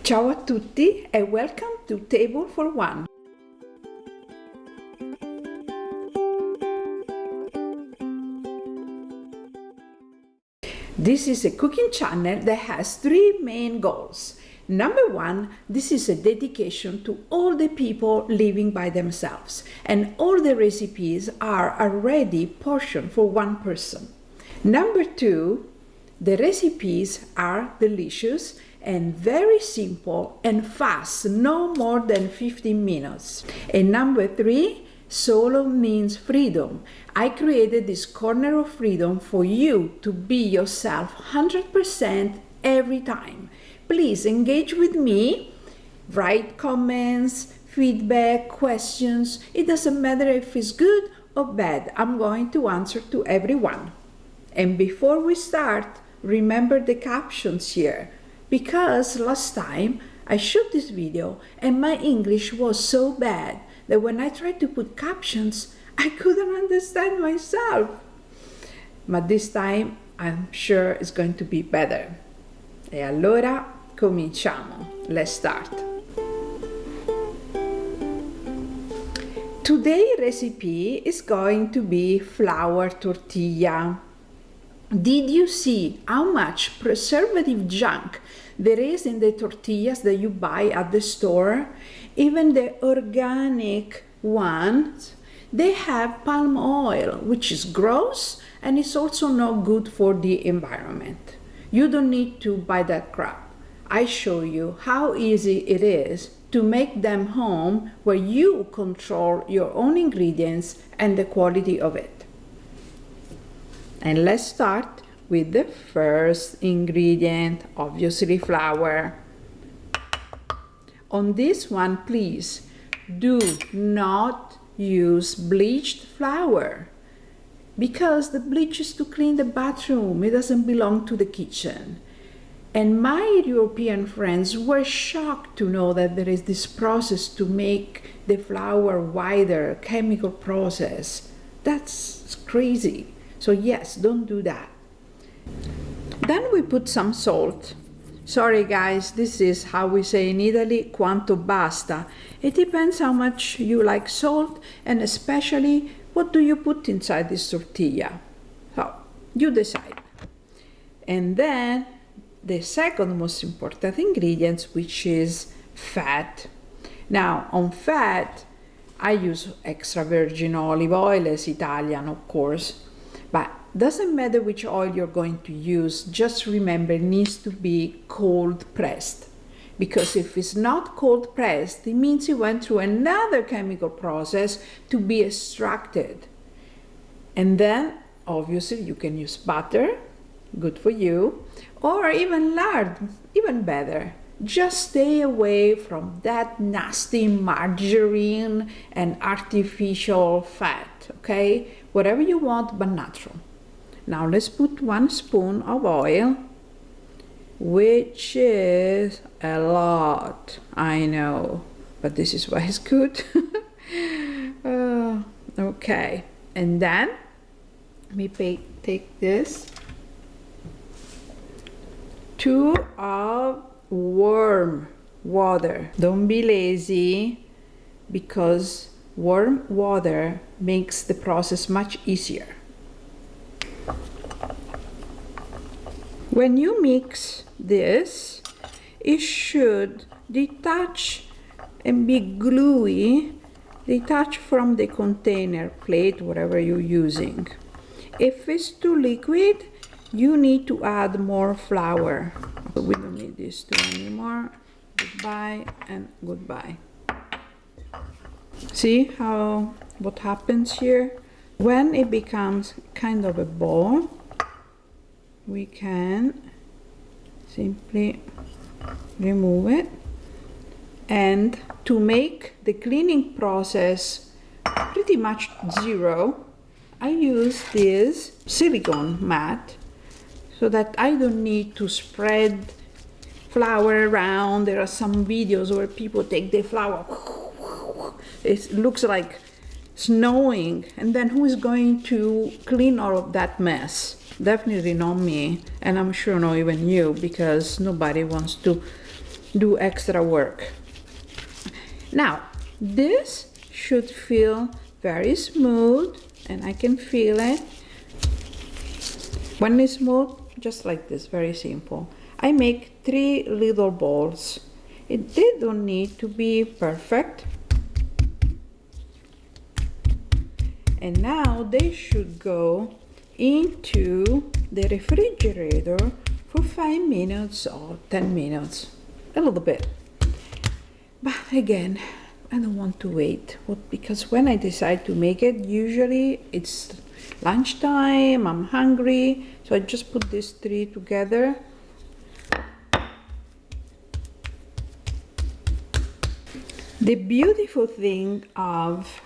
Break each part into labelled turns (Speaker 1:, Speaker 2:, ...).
Speaker 1: Ciao a tutti and welcome to Table for One. This is a cooking channel that has three main goals. Number one, this is a dedication to all the people living by themselves, and all the recipes are already portioned for one person. Number two, the recipes are delicious and very simple and fast, no more than 15 minutes. And number three, solo means freedom. I created this corner of freedom for you to be yourself 100% every time. Please engage with me, write comments, feedback, questions. It doesn't matter if it's good or bad. I'm going to answer to everyone. And before we start, remember the captions here, because last time I shot this video and my English was so bad that when I tried to put captions, I couldn't understand myself. But this time I'm sure it's going to be better. E allora cominciamo. Let's start. Today's recipe is going to be flour tortilla. Did you see how much preservative junk there is in the tortillas that you buy at the store? Even the organic ones, they have palm oil, which is gross and it's also not good for the environment. You don't need to buy that crap. I show you how easy it is to make them home, where you control your own ingredients and the quality of it. And let's start with the first ingredient, obviously flour. On this one, please do not use bleached flour, because the bleach is to clean the bathroom. It doesn't belong to the kitchen. And my European friends were shocked to know that there is this process to make the flour whiter, chemical process. That's crazy. So yes, don't do that. Then we put some salt. Sorry guys, this is how we say in Italy, quanto basta. It depends how much you like salt, and especially what do you put inside this tortilla. So you decide. And then the second most important ingredient, which is fat. Now on fat, I use extra virgin olive oil, as Italian of course. But doesn't matter which oil you're going to use, just remember it needs to be cold pressed. Because if it's not cold pressed, it means it went through another chemical process to be extracted. And then obviously you can use butter, good for you, or even lard, even better. Just stay away from that nasty margarine and artificial fat, okay? Whatever you want, but natural. Now let's put 1 spoon of oil, which is a lot, I know, but this is why it's good. Okay, and then we take this 2 of warm water. Don't be lazy, because warm water makes the process much easier. When you mix this, it should detach and be gluey, detach from the container, plate, whatever you're using. If it's too liquid, you need to add more flour. We don't need this two anymore. Goodbye and goodbye. See what happens here? When it becomes kind of a ball, we can simply remove it. And to make the cleaning process pretty much zero, I use this silicone mat so that I don't need to spread flour around. There are some videos where people take the flour, it looks like snowing, and then who is going to clean all of that mess? Definitely not me, and I'm sure not even you, because nobody wants to do extra work. Now, this should feel very smooth, and I can feel it. When it's smooth, just like this, very simple. I make 3 little balls. They don't need to be perfect. And now they should go into the refrigerator for 5 minutes or 10 minutes, a little bit. But again, I don't want to wait, because when I decide to make it, usually it's lunchtime, I'm hungry, so I just put these 3 together. The beautiful thing of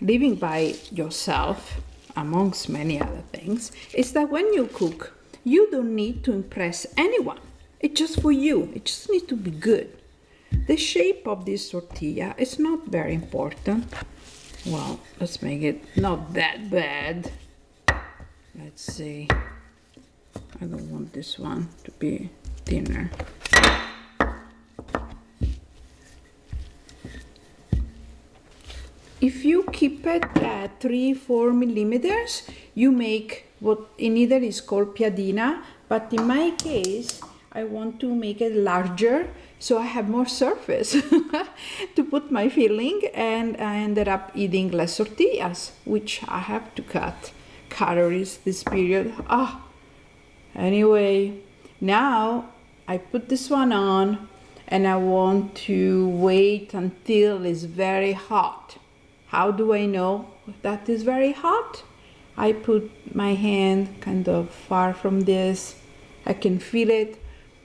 Speaker 1: living by yourself, amongst many other things, is that when you cook, you don't need to impress anyone. It's just for you. It just needs to be good. The shape of this tortilla is not very important. Well, let's make it not that bad. Let's see. I don't want this one to be thinner. If you keep it at 3-4 millimeters, you make what in Italy is called piadina, but in my case, I want to make it larger so I have more surface to put my filling, and I ended up eating less tortillas, which I have to cut calories this period. Anyway, now I put this one on, and I want to wait until it's very hot. How do I know that is very hot? I put my hand kind of far from this. I can feel it.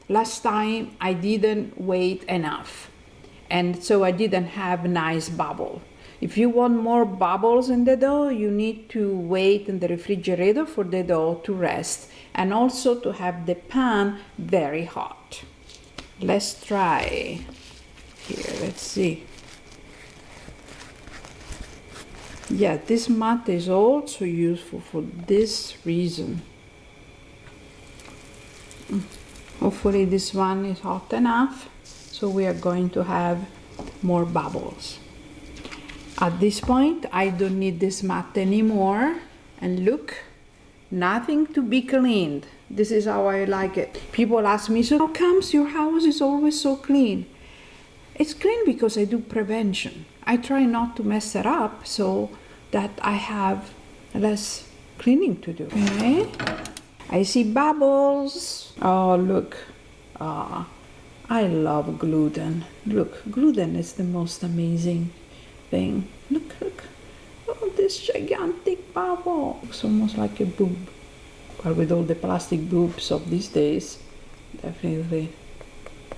Speaker 1: Last time I didn't wait enough, and so I didn't have nice bubble. If you want more bubbles in the dough, you need to wait in the refrigerator for the dough to rest, and also to have the pan very hot. Let's try. Here, let's see. Yeah, this mat is also useful for this reason. Hopefully this one is hot enough, so we are going to have more bubbles. At this point, I don't need this mat anymore. And look, nothing to be cleaned. This is how I like it. People ask me, so how comes your house is always so clean? It's clean because I do prevention. I try not to mess it up so that I have less cleaning to do. Okay. I see bubbles. Oh, look. I love gluten. Look, gluten is the most amazing thing. Look, look. Oh, this gigantic bubble. Looks almost like a boob. But with all the plastic boobs of these days, definitely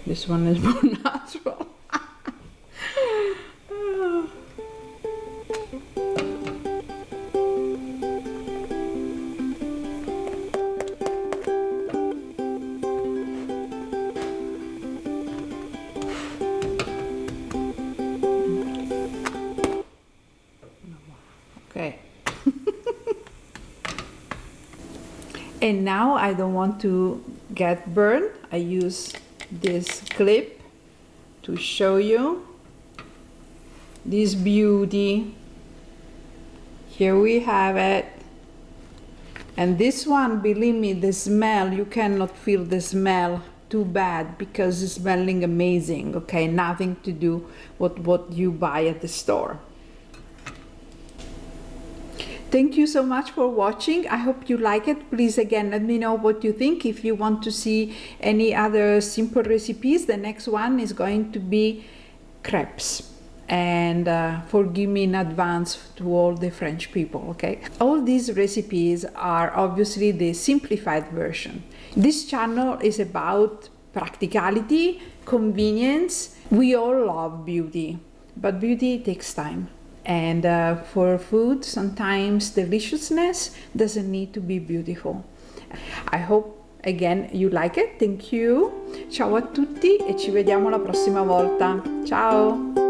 Speaker 1: this one is more natural. Okay. And now I don't want to get burned. I use this clip to show you this beauty. Here we have it. And this one, believe me, the smell, you cannot feel the smell too bad because it's smelling amazing, okay? Nothing to do with what you buy at the store. Thank you so much for watching. I hope you like it. Please, again, let me know what you think. If you want to see any other simple recipes, the next one is going to be crepes. And forgive me in advance to all the French people, okay? All these recipes are obviously the simplified version. This channel is about practicality, convenience. We all love beauty, but beauty takes time. And for food, sometimes deliciousness doesn't need to be beautiful. I hope, again, you like it. Thank you. Ciao a tutti e ci vediamo la prossima volta. Ciao!